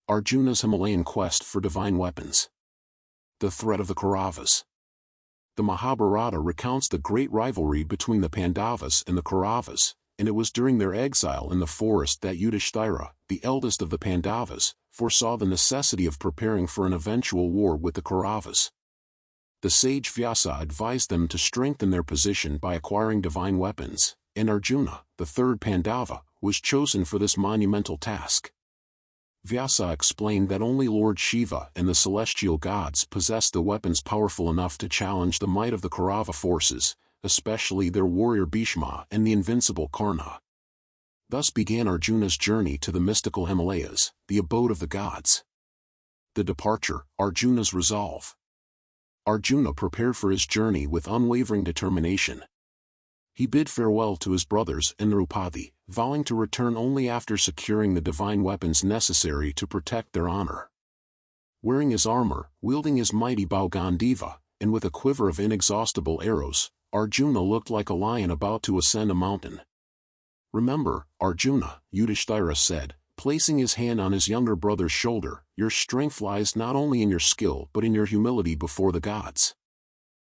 Arjuna's Himalayan quest for divine weapons. The threat of the Kauravas. The Mahabharata recounts the great rivalry between the Pandavas and the Kauravas, and it was during their exile in the forest that Yudhishthira, the eldest of the Pandavas, foresaw the necessity of preparing for an eventual war with the Kauravas. The sage Vyasa advised them to strengthen their position by acquiring divine weapons, and Arjuna, the third Pandava, was chosen for this monumental task. Vyasa explained that only Lord Shiva and the celestial gods possessed the weapons powerful enough to challenge the might of the Kaurava forces, especially their warrior Bhishma and the invincible Karna. Thus began Arjuna's journey to the mystical Himalayas, the abode of the gods. The departure, Arjuna's resolve. Arjuna prepared for his journey with unwavering determination. He bid farewell to his brothers and Draupadi, vowing to return only after securing the divine weapons necessary to protect their honor. Wearing his armor, wielding his mighty bow Gandiva, and with a quiver of inexhaustible arrows, Arjuna looked like a lion about to ascend a mountain. "Remember, Arjuna," Yudhishthira said, placing his hand on his younger brother's shoulder, "your strength lies not only in your skill but in your humility before the gods.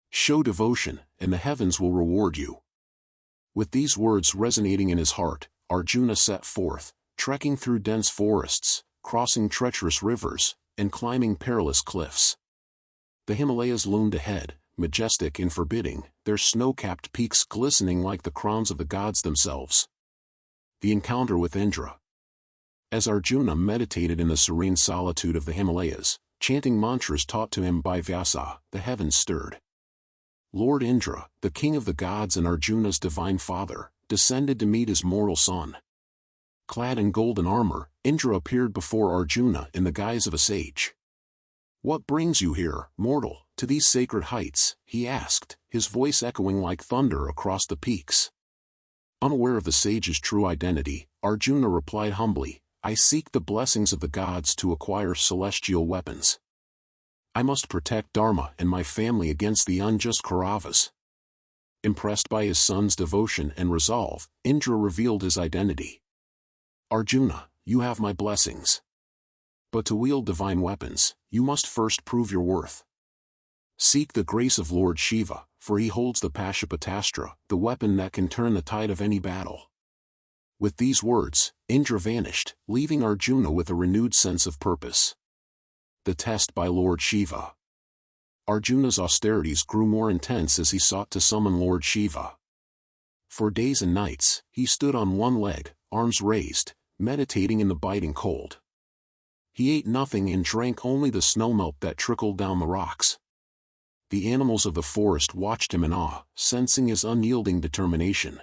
Show devotion, and the heavens will reward you." With these words resonating in his heart, Arjuna set forth, trekking through dense forests, crossing treacherous rivers, and climbing perilous cliffs. The Himalayas loomed ahead, majestic and forbidding, their snow-capped peaks glistening like the crowns of the gods themselves. The encounter with Indra. As Arjuna meditated in the serene solitude of the Himalayas, chanting mantras taught to him by Vyasa, the heavens stirred. Lord Indra, the king of the gods and Arjuna's divine father, descended to meet his mortal son. Clad in golden armor, Indra appeared before Arjuna in the guise of a sage. "What brings you here, mortal, to these sacred heights?" he asked, his voice echoing like thunder across the peaks. Unaware of the sage's true identity, Arjuna replied humbly, "I seek the blessings of the gods to acquire celestial weapons. I must protect Dharma and my family against the unjust Kauravas." Impressed by his son's devotion and resolve, Indra revealed his identity. "Arjuna, you have my blessings. But to wield divine weapons, you must first prove your worth. Seek the grace of Lord Shiva, for he holds the Pashupatastra, the weapon that can turn the tide of any battle." With these words, Indra vanished, leaving Arjuna with a renewed sense of purpose. The test by Lord Shiva. Arjuna's austerities grew more intense as he sought to summon Lord Shiva. For days and nights, he stood on one leg, arms raised, meditating in the biting cold. He ate nothing and drank only the snowmelt that trickled down the rocks. The animals of the forest watched him in awe, sensing his unyielding determination.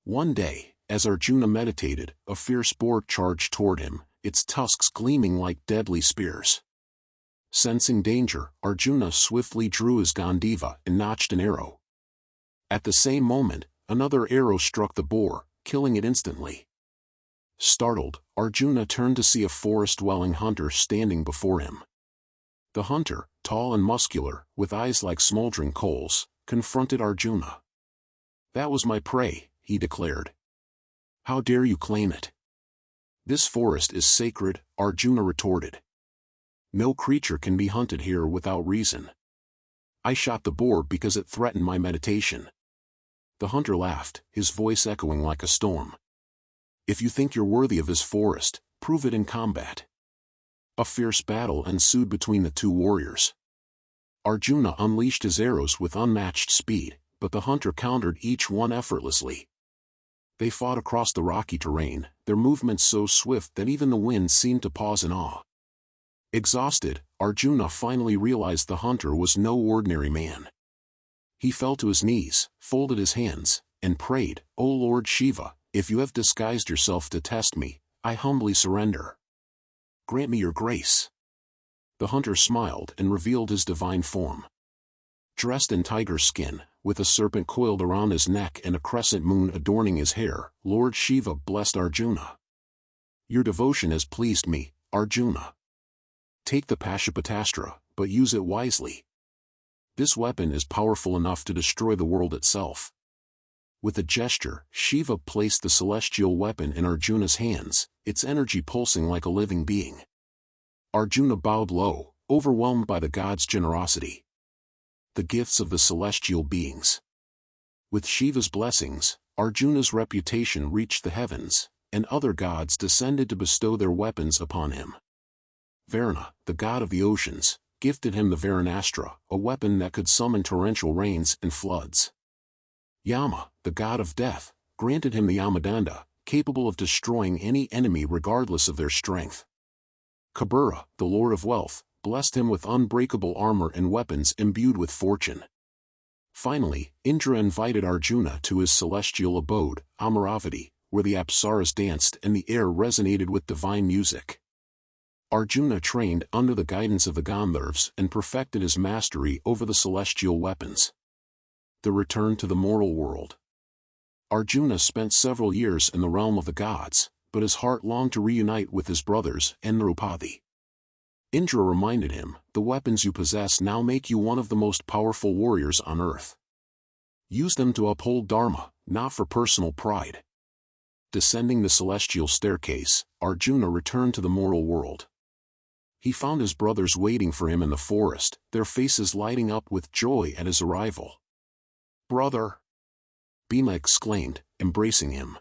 One day, as Arjuna meditated, a fierce boar charged toward him, its tusks gleaming like deadly spears. Sensing danger, Arjuna swiftly drew his Gandiva and notched an arrow. At the same moment, another arrow struck the boar, killing it instantly. Startled, Arjuna turned to see a forest-dwelling hunter standing before him. The hunter, tall and muscular, with eyes like smoldering coals, confronted Arjuna. "That was my prey," he declared. "How dare you claim it?" "This forest is sacred," Arjuna retorted. "No creature can be hunted here without reason. I shot the boar because it threatened my meditation." The hunter laughed, his voice echoing like a storm. "If you think you're worthy of this forest, prove it in combat." A fierce battle ensued between the two warriors. Arjuna unleashed his arrows with unmatched speed, but the hunter countered each one effortlessly. They fought across the rocky terrain, their movements so swift that even the wind seemed to pause in awe. Exhausted, Arjuna finally realized the hunter was no ordinary man. He fell to his knees, folded his hands, and prayed, "O Lord Shiva, if you have disguised yourself to test me, I humbly surrender. Grant me your grace." The hunter smiled and revealed his divine form. Dressed in tiger skin, with a serpent coiled around his neck and a crescent moon adorning his hair, Lord Shiva blessed Arjuna. "Your devotion has pleased me, Arjuna. Take the Pashupatastra, but use it wisely. This weapon is powerful enough to destroy the world itself." With a gesture, Shiva placed the celestial weapon in Arjuna's hands, its energy pulsing like a living being. Arjuna bowed low, overwhelmed by the god's generosity. The gifts of the celestial beings. With Shiva's blessings, Arjuna's reputation reached the heavens, and other gods descended to bestow their weapons upon him. Varuna, the god of the oceans, gifted him the Varunastra, a weapon that could summon torrential rains and floods. Yama, the god of death, granted him the Yamadanda, capable of destroying any enemy regardless of their strength. Kubera, the lord of wealth, blessed him with unbreakable armor and weapons imbued with fortune. Finally, Indra invited Arjuna to his celestial abode, Amaravati, where the Apsaras danced and the air resonated with divine music. Arjuna trained under the guidance of the Gandharvas and perfected his mastery over the celestial weapons. The return to the mortal world. Arjuna spent several years in the realm of the gods, but his heart longed to reunite with his brothers and Draupadi. Indra reminded him, "The weapons you possess now make you one of the most powerful warriors on earth. Use them to uphold dharma, not for personal pride." Descending the celestial staircase, Arjuna returned to the mortal world. He found his brothers waiting for him in the forest, their faces lighting up with joy at his arrival. "Brother!" Bhima exclaimed, embracing him.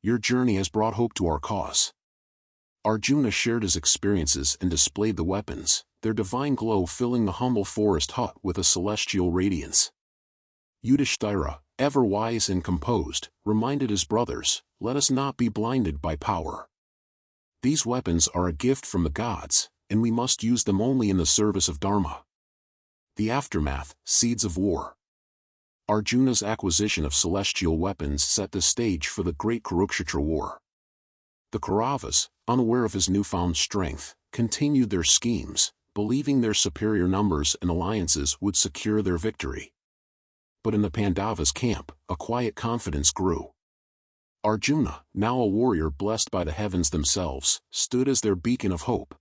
"Your journey has brought hope to our cause." Arjuna shared his experiences and displayed the weapons, their divine glow filling the humble forest hut with a celestial radiance. Yudhishthira, ever wise and composed, reminded his brothers, "Let us not be blinded by power. These weapons are a gift from the gods, and we must use them only in the service of dharma." The aftermath, seeds of war. Arjuna's acquisition of celestial weapons set the stage for the great Kurukshetra war. The Kauravas, unaware of his newfound strength, continued their schemes, believing their superior numbers and alliances would secure their victory. But in the Pandavas' camp, a quiet confidence grew. Arjuna, now a warrior blessed by the heavens themselves, stood as their beacon of hope.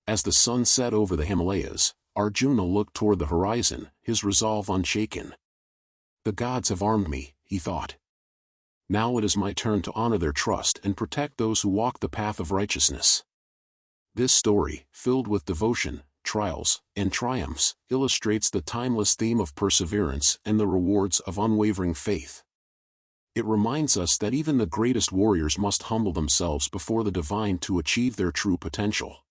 As the sun set over the Himalayas, Arjuna looked toward the horizon, his resolve unshaken. "The gods have armed me," he thought. "Now it is my turn to honor their trust and protect those who walk the path of righteousness." This story, filled with devotion, trials, and triumphs, illustrates the timeless theme of perseverance and the rewards of unwavering faith. It reminds us that even the greatest warriors must humble themselves before the divine to achieve their true potential.